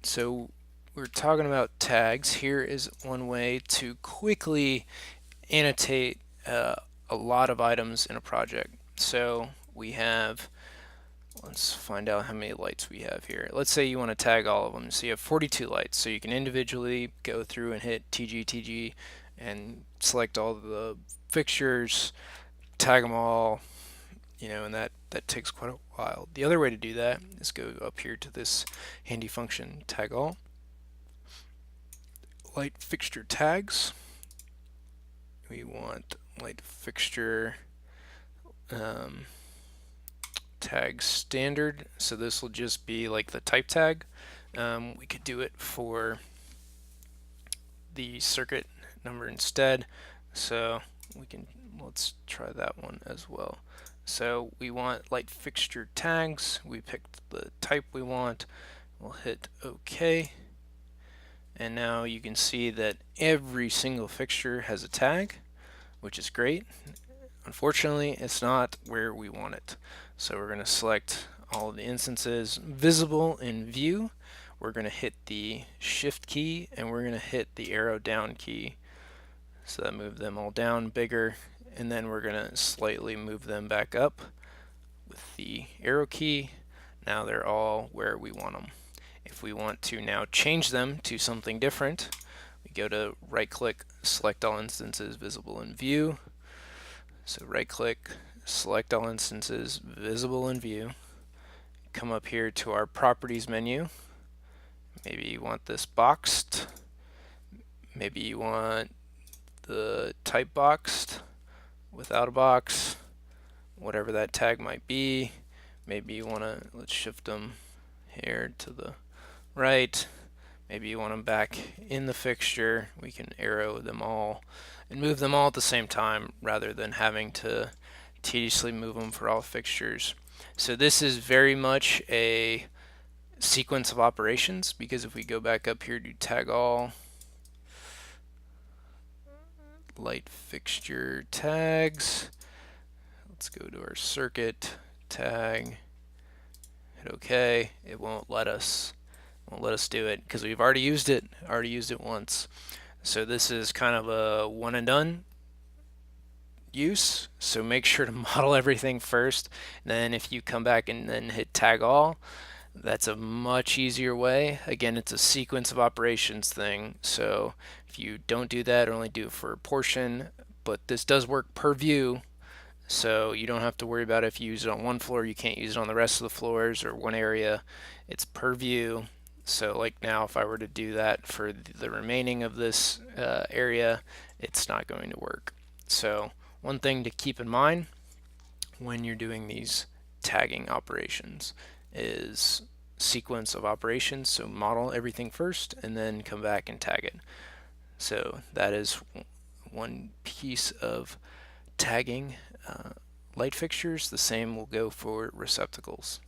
So we're talking about tags. Here is one way to quickly annotate a lot of items in a project. So we have, let's find out how many lights we have here. Let's say you want to tag all of them. So you have 42 lights. So you can individually go through and hit TG and select all the fixtures, tag them all, and that takes quite a while. The other way to do that is go up here to this handy function, tag all, light fixture tags. We want light fixture tag standard, so this will just be like the type tag. We could do it for the circuit number instead, so let's try that one as well. So we want light fixture tags. We picked the type we want. We'll hit OK. And now you can see that every single fixture has a tag, which is great. Unfortunately, it's not where we want it. So we're going to select all of the instances visible in view. We're going to hit the shift key and we're going to hit the arrow down key. So that moves them all down bigger, and then we're going to slightly move them back up with the arrow key. Now they're all where we want them. If we want to now change them to something different, we go to right click, select all instances visible in view. So right click, select all instances visible in view. Come up here to our properties menu. Maybe you want this boxed. Maybe you want the type boxed without a box, whatever that tag might be. Maybe you want to, let's shift them here to the right. Maybe you want them back in the fixture. We can arrow them all and move them all at the same time rather than having to tediously move them for all fixtures. So this is very much a sequence of operations, because if we go back up here to tag all, light fixture tags, let's go to our circuit tag, hit OK. It won't let us do it because we've already used it once. So this is kind of a one and done use, so make sure to model everything first, and then if you come back and then hit tag all, that's a much easier way. Again, it's a sequence of operations thing, so if you don't do that, only do it for a portion, but this does work per view, so you don't have to worry about if you use it on one floor, you can't use it on the rest of the floors or one area. It's per view. So like now, if I were to do that for the remaining of this area, it's not going to work. So one thing to keep in mind when you're doing these tagging operations is sequence of operations. So model everything first and then come back and tag it. So that is one piece of tagging light fixtures. The same will go for receptacles.